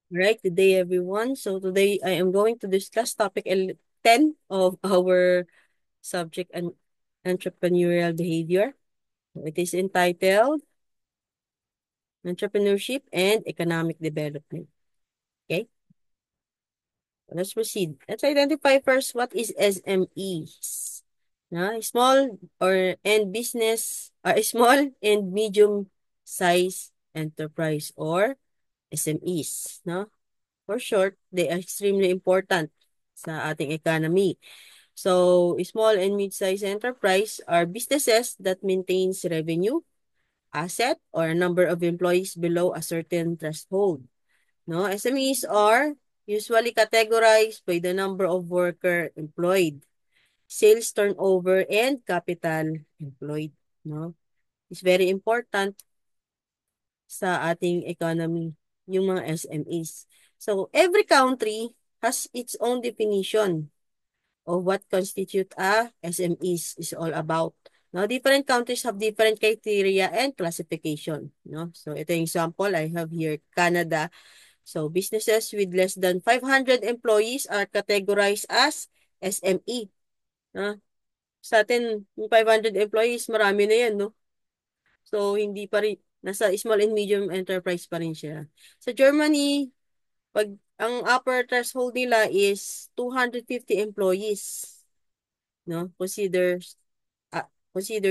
Right, good day everyone. So today I am going to discuss topic 10 of our subject and entrepreneurial behavior. It is entitled Entrepreneurship and Economic Development. Okay, let's proceed. Let's identify first what is SMEs. Small or and business small and medium size enterprise or SMEs. No? For short, they are extremely important sa ating economy. So, small and mid-sized enterprise are businesses that maintains revenue, asset, or a number of employees below a certain threshold. No, SMEs are usually categorized by the number of worker employed, sales turnover, and capital employed. No, it's very important sa ating economy yung mga SMEs. So, every country has its own definition of what constitute a SMEs is all about. Now, different countries have different criteria and classification. No? So, ito yung example I have here, Canada. So, businesses with less than 500 employees are categorized as SME. No? Sa atin, yung 500 employees, marami na yan, no? So, hindi pa rin, nasa small and medium enterprise pa rin siya. Sa Germany, pag ang upper threshold nila is 250 employees, no? Consider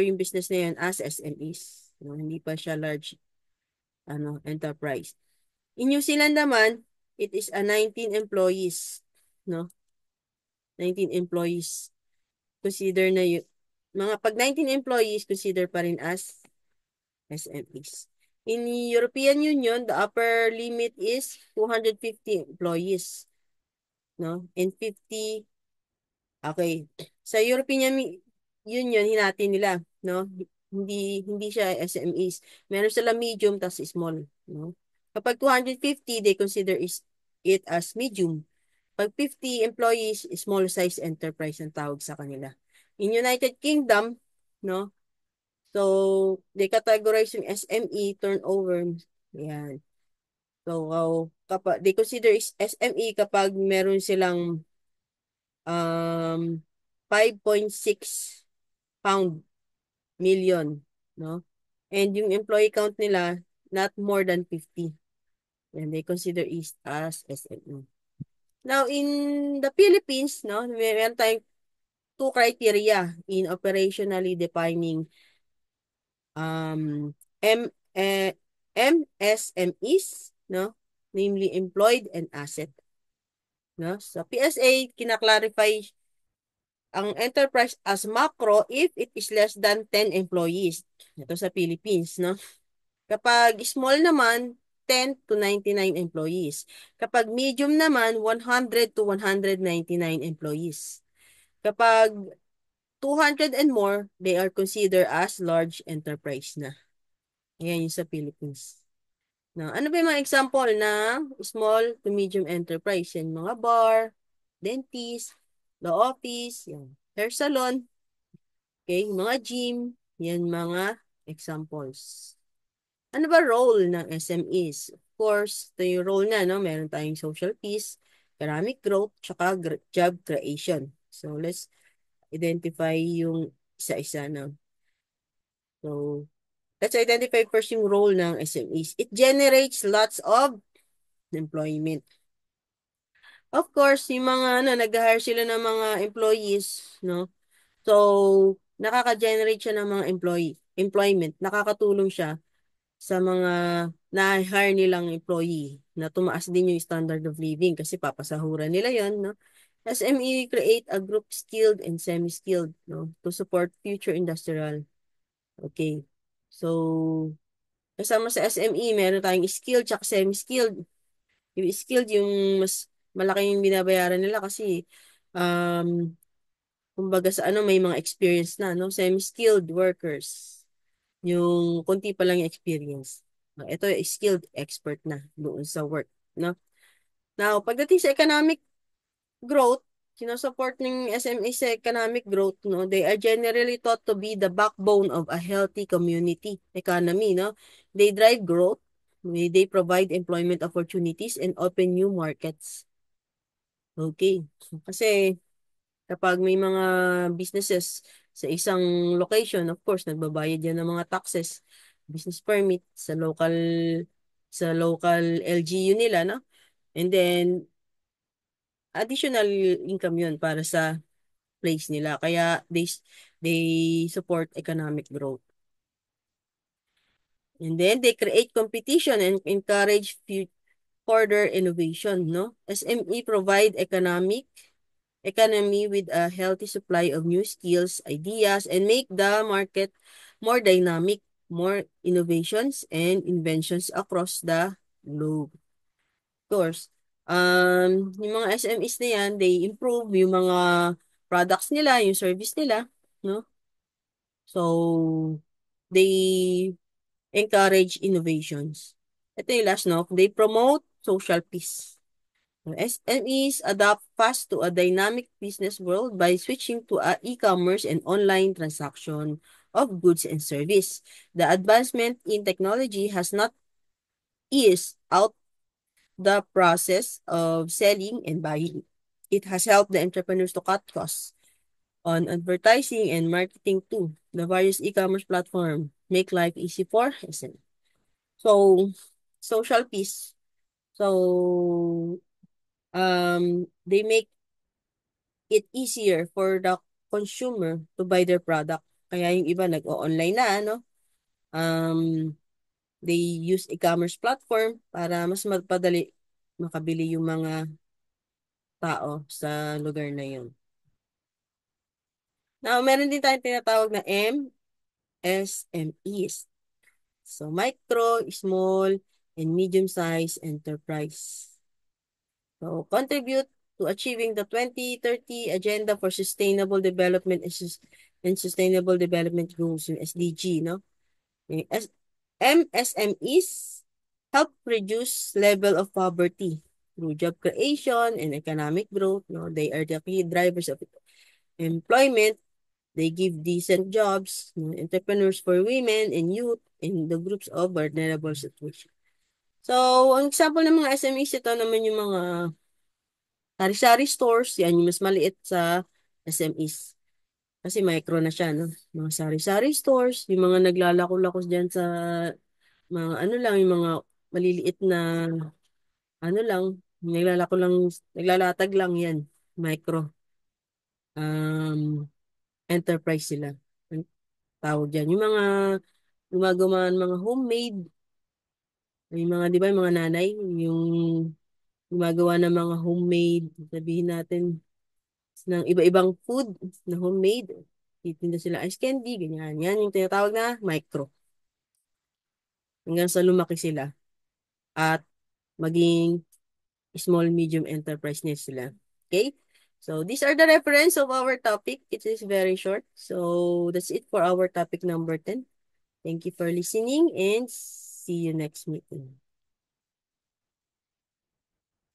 yung business na yun as SMEs, no? Hindi pa siya large enterprise. In New Zealand naman, it is a 19 employees, no? 19 employees. Consider na yun. Mga pag 19 employees, consider pa rin as SMEs. In European Union, the upper limit is 250 employees, no? And 50, okay. Sa European Union, hinati nila, no? Hindi siya SMEs. Meron sila medium tas small, no? Kapag 250, they consider it as medium. Pag 50 employees, small size enterprise ang tawag sa kanila. In United Kingdom, no? So, they categorize yung SME turnover. Yan. So, kapag they consider is SME kapag meron silang 5.6 pound million, no? And yung employee count nila not more than 50. And they consider it as SME. Now, in the Philippines, no, meron tayong two criteria in operationally defining um, M, eh, MSMEs, no? Namely employed and asset. No? Sa PSA, kinaklarify ang enterprise as macro if it is less than 10 employees. Ito sa Philippines, no? Kapag small naman, 10 to 99 employees. Kapag medium naman, 100 to 199 employees. Kapag 200 and more, they are considered as large enterprise na. Ayan yung sa Philippines. Now, ano ba yung mga example ng small to medium enterprise? Yan, mga bar, dentist, law office, yan, hair salon, okay, mga gym, yan mga examples. Ano ba role ng SMEs? Of course, ito yung role na, no? Meron tayong social peace, economic growth, tsaka job creation. So, let's identify yung isa-isa na. So, let's identify first yung role ng SMEs. It generates lots of employment. Of course, yung mga nag-hire sila ng mga employees, no? So, nakaka-generate siya ng mga employment, nakakatulong siya sa mga na-hire nilang employee na tumaas din yung standard of living kasi papasahuran nila yon, no? SME create a group skilled and semi-skilled, no, to support future industrial. Okay. So, kasama sa SME, meron tayong skilled at semi-skilled. Yung skilled, yung mas malaki yung binabayaran nila kasi kumbaga sa ano may mga experience na, no? Semi-skilled workers. Yung konti pa lang yung experience. Ito skilled expert na doon sa work, no? Now, pagdating sa economic growth, sinusupport ng SME sa economic growth, no? They are generally thought to be the backbone of a healthy community economy, no? They drive growth, They provide employment opportunities and open new markets. Okay. So, kasi kapag may mga businesses sa isang location, of course, nagbabayad yan ng mga taxes, business permit sa local LGU nila, no? And then, additional income yun para sa place nila. Kaya they support economic growth. And then they create competition and encourage further innovation, no? SME provide economy with a healthy supply of new skills, ideas, and make the market more dynamic, more innovations and inventions across the globe. Of course, yung mga SMEs na yan, they improve yung mga products nila, yung service nila, no? So, they encourage innovations. Ito yung last, no? They promote social peace. SMEs adapt fast to a dynamic business world by switching to a e-commerce and online transaction of goods and service. The advancement in technology has not eased out the process of selling and buying. It has helped the entrepreneurs to cut costs on advertising and marketing too. The various e-commerce platform make life easy for SME. So, social peace. So, they make it easier for the consumer to buy their product. Kaya yung iba nag-o-online na, ano? Um, they use e-commerce platform para mas magpadali makabili yung mga tao sa lugar na yun. Now, meron din tayong tinatawag na MSMEs. So, micro, small, and medium-sized enterprise. So, contribute to achieving the 2030 Agenda for Sustainable Development and Sustainable Development Goals, yung SDG, no? Yung MSMEs help reduce level of poverty through job creation and economic growth, no? They are the key drivers of employment. They give decent jobs, no? Entrepreneurs for women and youth in the groups of vulnerable situations. So, ang example ng mga SMEs, ito naman yung mga sari-sari stores, yan yung mas maliit sa SMEs. Kasi micro na siya, no? Mga sari-sari stores, yung mga naglalako-lakos dyan sa mga ano lang, yung mga maliliit na ano lang, naglalako lang, naglalatag lang yan, micro. Um, Enterprise sila. Ang tawag dyan. Yung mga gumagawa ng mga homemade, yung mga, di ba, yung mga nanay, yung gumagawa ng mga homemade, sabihin natin, ng iba-ibang food na homemade. Titinda sila ice candy, ganyan. Yan yung tinatawag na micro. Hanggang sa lumaki sila. At maging small, medium enterprise na sila. Okay? So, these are the reference of our topic. It is very short. So, that's it for our topic number 10. Thank you for listening and see you next meeting.